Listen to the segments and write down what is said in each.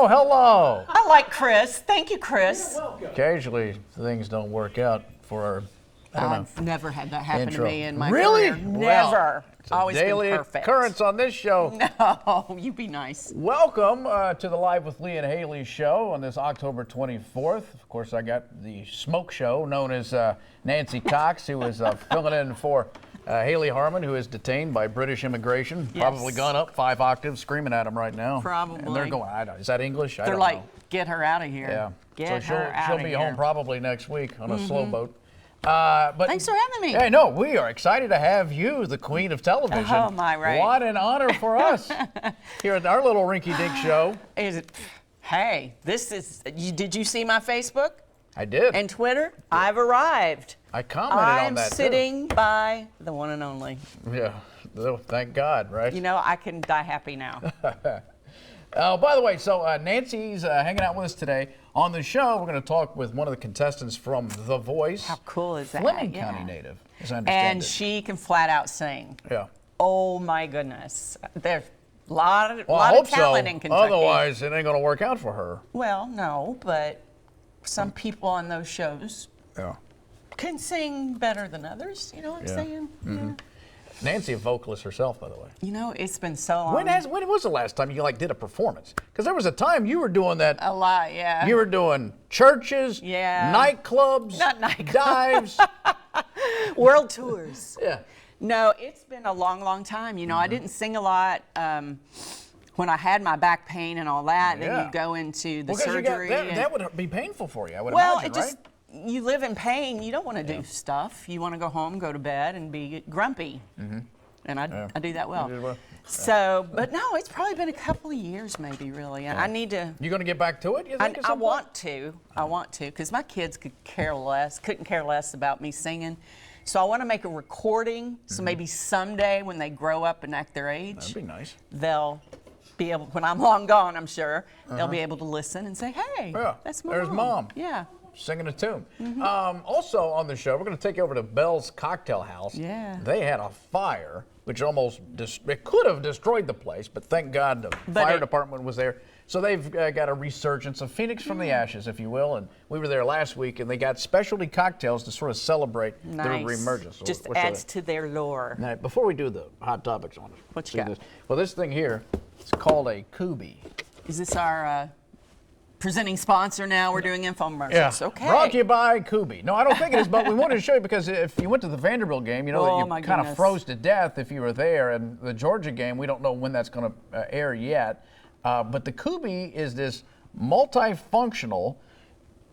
Oh, hello. I like Chris. Thank you, Chris. Occasionally, things don't work out for our, I don't know. I've never had that happen Intro. to me in my Really? career. Well, Never. it's a Always daily been perfect. occurrence on this show. No, you be nice. Welcome to the Live with Lee and Hayley show on this October 24th. Of course, I got the smoke show known as Nancy Cox, who is filling in for Hayley Harmon, who is detained by British immigration. Yes. Probably gone up 5 octaves, screaming at him right now. Probably. And they're going, I don't, is that English? I They're don't like, know. get her out of here. Yeah. Get so her out she'll of be here. home probably next week on a slow boat. But Thanks for having me. Hey, no, we are excited to have you, the queen of television. Oh, my right. What an honor for us here at our little rinky-dink show. Is it? Hey, this is. Did you see my Facebook I did. and Twitter? I've arrived. I commented on that I'm sitting by the one and only. too. Yeah. Oh, thank God, right? You know, I can die happy now. By the way, so Nancy's hanging out with us today. On the show, we're going to talk with one of the contestants from The Voice. How cool is that? Fleming Yeah. County native, as I understand And it. she can flat out sing. Yeah. Oh my goodness. There's a lot of, Well, I hope talent so. in Kentucky. Otherwise, it ain't going to work out for her. Well, no, but some people on those shows Yeah. can sing better than others. You know what I'm Yeah. saying? Yeah. Nancy, a vocalist herself, by the way. You know, it's been so long. When was the last time you did a performance? Because there was a time you were doing that. A lot, yeah. You were doing churches, Yeah. nightclubs, Not nightclubs. dives. World tours. Yeah. No, it's been a long, long time. You know, I didn't sing a lot when I had my back pain and all that. Then Yeah. you go into the Well, 'cause surgery. that would be painful for you, I would well, imagine, it just, right? you live in pain. You don't want to do stuff. You want to go home, go to bed, and be grumpy. And I do that well. You did well. So, but no, it's probably been a couple of years maybe, really. And I need to. You going to get back to it, you think, at I some point? want to. I want to, because my kids couldn't care less about me singing. So I want to make a recording. So maybe someday when they grow up and act their age, That'd be nice. they'll be able, when I'm long gone, I'm sure, they'll be able to listen and say, hey, Yeah, that's Mom. there's Mom. Yeah. Singing a tune. Also on the show, we're going to take you over to Bell's Cocktail House. Yeah. They had a fire, which almost it could have destroyed the place, but thank God the fire department was there. So they've got a resurgence of Phoenix from the ashes, if you will. And we were there last week, and they got specialty cocktails to sort of celebrate their reemergence. So Just what's adds to their lore. Now, before we do the hot topics on it, What you got? this. Well, this thing here, it's called a Kubi. Is this our presenting sponsor now? We're doing infomercials. Okay. Brought to you by Kubi. No, I don't think it is, but we wanted to show you because if you went to the Vanderbilt game, you know Oh, that my you kind of goodness. froze to death if you were there. And the Georgia game, we don't know when that's going to air yet. But the Kubi is this multifunctional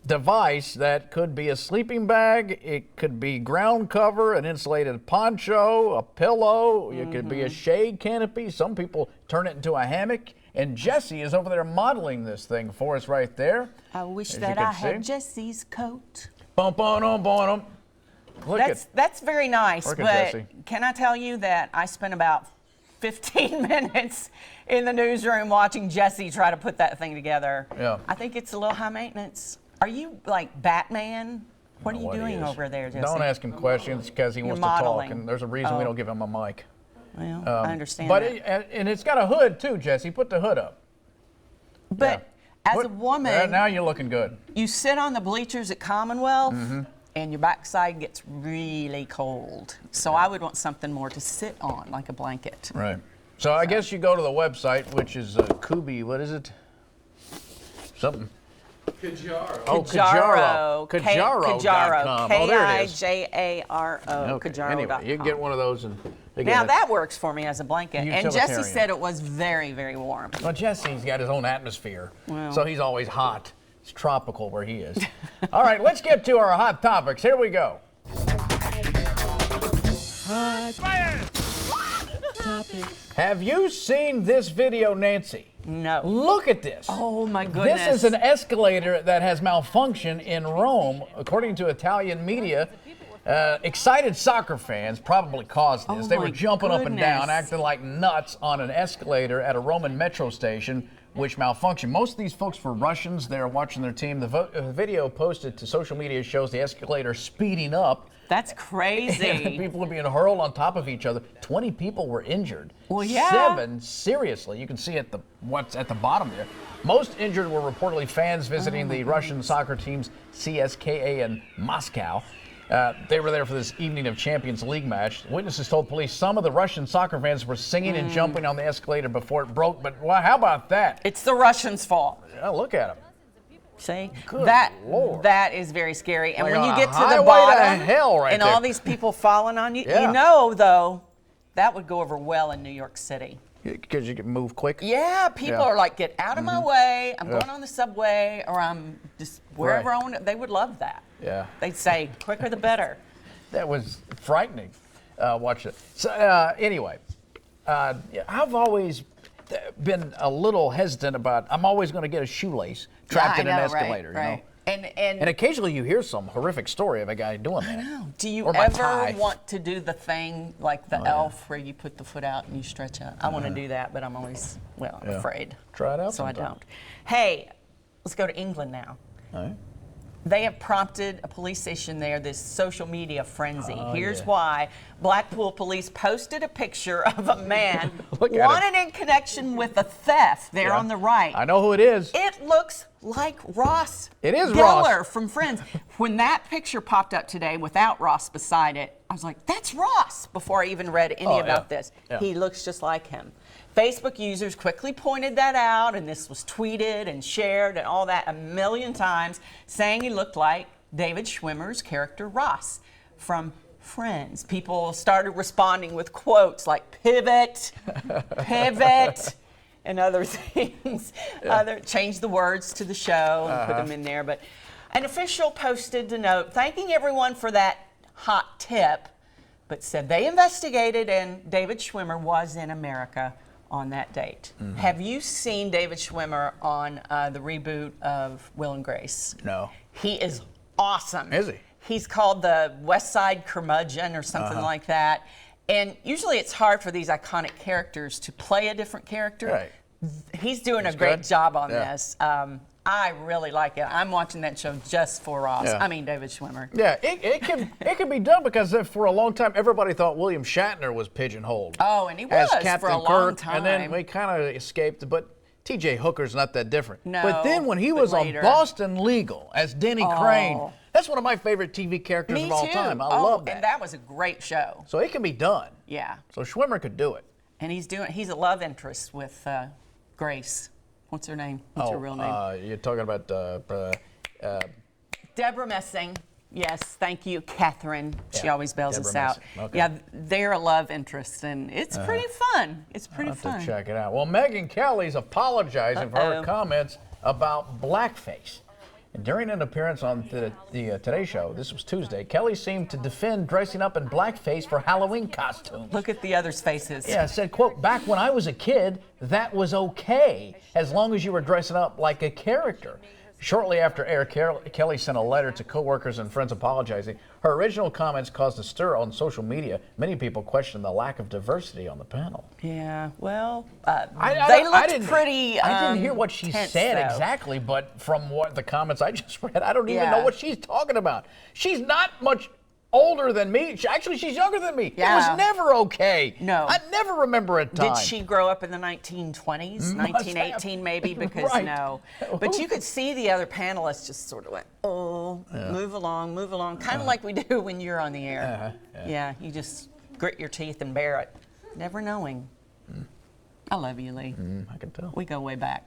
device that could be a sleeping bag, it could be ground cover, an insulated poncho, a pillow, it could be a shade canopy. Some people turn it into a hammock. And Jesse is over there modeling this thing for us right there. I wish as you that can I had see. Jesse's coat. Bum, bum, bum, bum. Look That's very nice, Look at but Jesse. can I tell you that I spent about 15 minutes in the newsroom watching Jesse try to put that thing together. Yeah. I think it's a little high maintenance. Are you like Batman? What are you what he doing is. over there, Jesse? Don't ask him questions because he wants to modeling. talk, and there's a reason we Oh. don't give him a mic. Well, I understand But that. and it's got a hood too, Jesse. Put the hood up. But Yeah. as What- a woman, now you're looking good. you sit on the bleachers at Commonwealth, Mm-hmm. and your backside gets really cold. So I would want something more to sit on, like a blanket. Right. So I guess you go to the website, which is Kubi. What is it? Something. Kajaro. Oh, Kajaro. Kajaro.com. Oh, there it is. K-I-J-A-R-O. Okay. Kajaro.com. Anyway, you can get one of those and. Now that works for me as a blanket. And Jesse Utilitarian. said it was very, very warm. Well, Jesse's got his own atmosphere, Well. so he's always hot. It's tropical where he is. All right, let's get to our hot topics. Here we go. Have you seen this video, Nancy? No. Look at this. Oh my goodness. This is an escalator that has malfunctioned in Rome, according to Italian media. Excited soccer fans probably caused this. Oh They were my jumping up and down, goodness. acting like nuts on an escalator at a Roman metro station, which malfunctioned. Most of these folks were Russians. They're watching their team. The video posted to social media shows the escalator speeding up. That's crazy. People are being hurled on top of each other. 20 people were injured. Well, yeah. 7 seriously. You can see what's at the bottom there. Most injured were reportedly fans visiting the Russian soccer team's CSKA in Moscow. They were there for this evening of Champions League match. Witnesses told police some of the Russian soccer fans were singing and jumping on the escalator before it broke. But well, how about that? It's the Russians' fault. Oh, look at them. See, Good Lord. that is very scary. And Like when you on get a to the highway bottom to hell right and there. all these people falling on you, Yeah. you know, though, that would go over well in New York City. Because you can move quick. Yeah, people Yeah. are like, get out of my way. I'm Yeah. going on the subway, or I'm just wherever Right. I want to. They would love that. Yeah. They'd say, quicker the better. That was frightening. Watch it. So anyway, I've always been a little hesitant about. I'm always going to get a shoelace trapped Yeah, in I an know, right, escalator. right. You know. And And occasionally you hear some horrific story of a guy doing that. I know. Do you Or my ever tie. want to do the thing like the elf where you put the foot out and you stretch out? I want to do that, but I'm always, Yeah. afraid. Try it out So I sometime. don't. Hey, let's go to England now. All right. They have prompted a police station there, this social media frenzy. Here's yeah. why. Blackpool police posted a picture of a man Look at him. wanted in connection with a theft there Yeah. on the right. I know who it is. It looks like Ross It is Geller Ross. from Friends. When that picture popped up today without Ross beside it, I was like, that's Ross, before I even read any Oh, about yeah. this. Yeah. He looks just like him. Facebook users quickly pointed that out, and this was tweeted and shared and all that a million times, saying he looked like David Schwimmer's character Ross from Friends. People started responding with quotes like pivot, pivot, and other things. Change the words to the show and put them in there. But an official posted a note thanking everyone for that hot tip, but said they investigated and David Schwimmer was in America on that date. Have you seen David Schwimmer on the reboot of Will and Grace? No. He is awesome. Is he? He's called the West Side Curmudgeon or something like that. And usually it's hard for these iconic characters to play a different character. Right. He's doing a He's great good. job on Yeah. this. I really like it. I'm watching that show just for Ross. Yeah. I mean, David Schwimmer. Yeah, it can be done because for a long time everybody thought William Shatner was pigeonholed. Oh, and he as was Captain for a long Kirk, and then time. we kind of escaped. But T.J. Hooker's not that different. No, but then when he but was later. on Boston Legal as Denny Crane, that's one of my favorite TV characters Me of all too. time. I love that. And that was a great show. So it can be done. Yeah. So Schwimmer could do it. And he's a love interest with Grace. What's her name? What's her real name? You're talking about Deborah Messing. Yes, thank you, Catherine. She Yeah, always bails Deborah us out. Messing. Okay. Yeah, they're a love interest, and it's pretty fun. It's pretty I'll have fun. to check it out. Well, Megyn Kelly's apologizing for her Uh-oh. comments about blackface. And during an appearance on the Today Show, this was Tuesday, Kelly seemed to defend dressing up in blackface for Halloween costumes. Look at the others' faces. Yeah, said, quote, back when I was a kid, that was okay, as long as you were dressing up like a character. Shortly after air, Kelly sent a letter to coworkers and friends apologizing. Her original comments caused a stir on social media. Many people questioned the lack of diversity on the panel. Yeah, well, I looked didn't- pretty. I didn't hear what she tense, said though. exactly, but from what the comments I just read, I don't even Yeah. know what she's talking about. She's not much older than me. Actually, she's younger than me. Yeah. It was never okay. No. I never remember a time. Did she grow up in the 1920s, Must 1918 have. maybe? Because Right. no. But you could see the other panelists just sort of went, move along, kind of like we do when you're on the air. Yeah, you just grit your teeth and bear it, never knowing. I love you, Lee. I can tell. We go way back.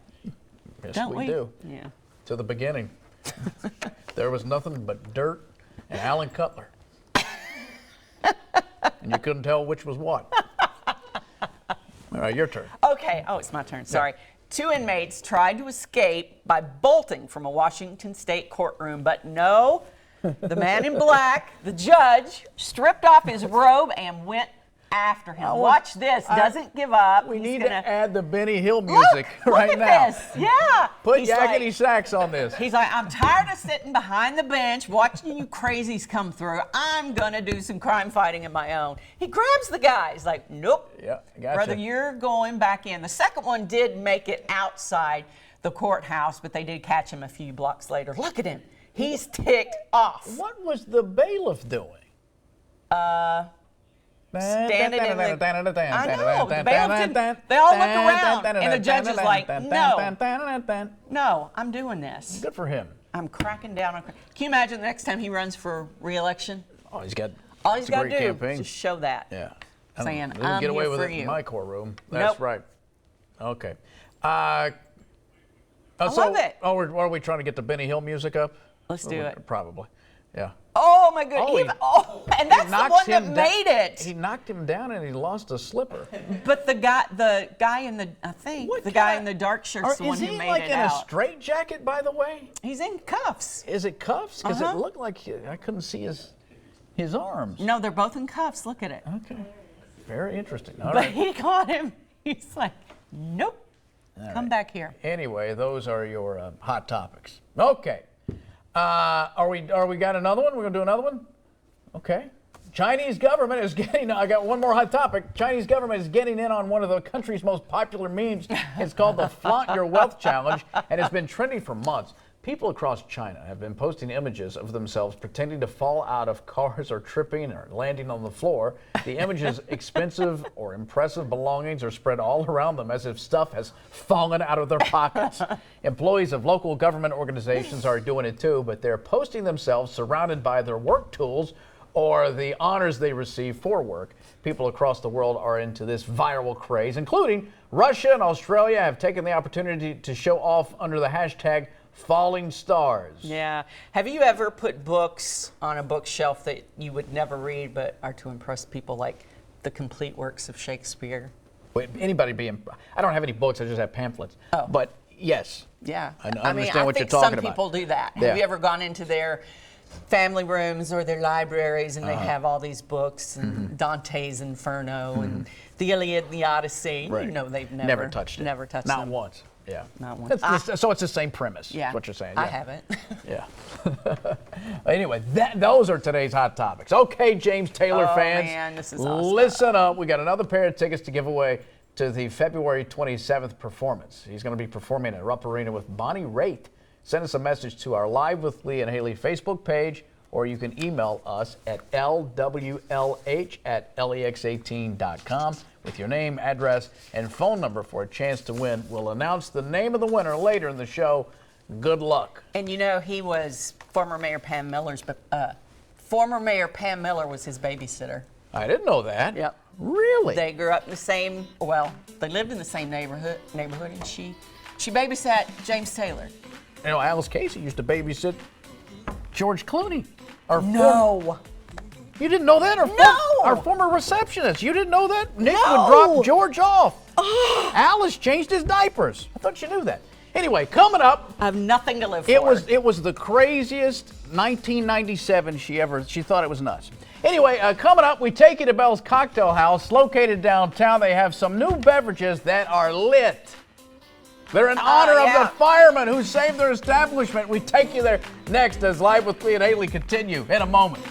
Yes, Don't we? do. Yeah. To the beginning. There was nothing but dirt and Alan Cutler. And you couldn't tell which was what. All right, your turn. Okay, oh, it's my turn, sorry. Two inmates tried to escape by bolting from a Washington state courtroom, but no, the man in black, the judge, stripped off his robe and went after him. Watch this, doesn't give up. We He's need gonna, to add the Benny Hill music right look now. at this, yeah. Put He's yakety like- sax on this. He's like, I'm tired of sitting behind the bench watching you crazies come through. I'm gonna do some crime fighting of my own. He grabs the guy. He's like, nope. Yeah, gotcha. Brother, you're going back in. The second one did make it outside the courthouse, but they did catch him a few blocks later. Look at him. He's ticked off. What was the bailiff doing? standing in the... I know, the bailiff they all look around, and the judge is like, no, I'm doing this. Good for him. I'm cracking down on... Can you imagine the next time he runs for re-election? Oh, he's got... All he's got to do campaign. is just show that. Yeah. Saying, I'm get away here with for it you. in my courtroom. That's Nope. right. Okay. I love it. Oh, are we trying to get the Benny Hill music up? Let's do it. Probably. Yeah. Oh, my goodness. And that's the one that made it. He knocked him down and he lost a slipper. But the guy in the, I think, the guy in the dark shirt's the one who made it out. Is he like in a straitjacket, by the way? He's in cuffs. Is it cuffs? Because it looked like I couldn't see his arms. No, they're both in cuffs. Look at it. Okay. Very interesting. All but right. he caught him. He's like, nope. Come back here. Anyway, those are your hot topics. Okay. Are we got another one? We're gonna do another one? Okay. Chinese government is getting, I got one more hot topic. Chinese government is getting in on one of the country's most popular memes. It's called the Flaunt Your Wealth Challenge, and it's been trending for months. People across China have been posting images of themselves pretending to fall out of cars or tripping or landing on the floor. The images' expensive or impressive belongings are spread all around them as if stuff has fallen out of their pockets. Employees of local government organizations are doing it too, but they're posting themselves surrounded by their work tools or the honors they receive for work. People across the world are into this viral craze, including Russia and Australia have taken the opportunity to show off under the hashtag Falling Stars. Yeah. Have you ever put books on a bookshelf that you would never read but are to impress people, like the complete works of Shakespeare? Wait, anybody being... I don't have any books, I just have pamphlets. Oh. But yes. Yeah. I understand what you're talking about. I think some people do that. Yeah. Have you ever gone into their family rooms or their libraries and they have all these books and Dante's Inferno and the Iliad and the Odyssey? Right. You know, they've never touched it. Never touched Not them. once. Yeah. Not once. So it's the same premise. Yeah. Is what you're saying. I Yeah. haven't. Yeah. Anyway, those are today's hot topics. Okay, James Taylor fans. Man, this is awesome. Listen up. We got another pair of tickets to give away to the February 27th performance. He's going to be performing at Rupp Arena with Bonnie Raitt. Send us a message to our Live with Lee and Hayley Facebook page, or you can email us at lwlh@lex18.com with your name, address, and phone number for a chance to win. We'll announce the name of the winner later in the show. Good luck. And you know, he was former Mayor Pam Miller's, but former Mayor Pam Miller was his babysitter. I didn't know that. Yep. Really? They grew up in the same, well, they lived in the same neighborhood, and she babysat James Taylor. You know, Alice Casey used to babysit George Clooney. No. You didn't know that? No! Our former receptionist. You didn't know that? Nick No! would drop George off. Alice changed his diapers. I thought you knew that. Anyway, coming up. I have nothing to live for. It was the craziest 1997 she thought it was nuts. Anyway, coming up, we take you to Bell's Cocktail House, located downtown. They have some new beverages that are lit. They're in honor of the firemen who saved their establishment. We take you there next as Live with Lee and Hayley continue in a moment.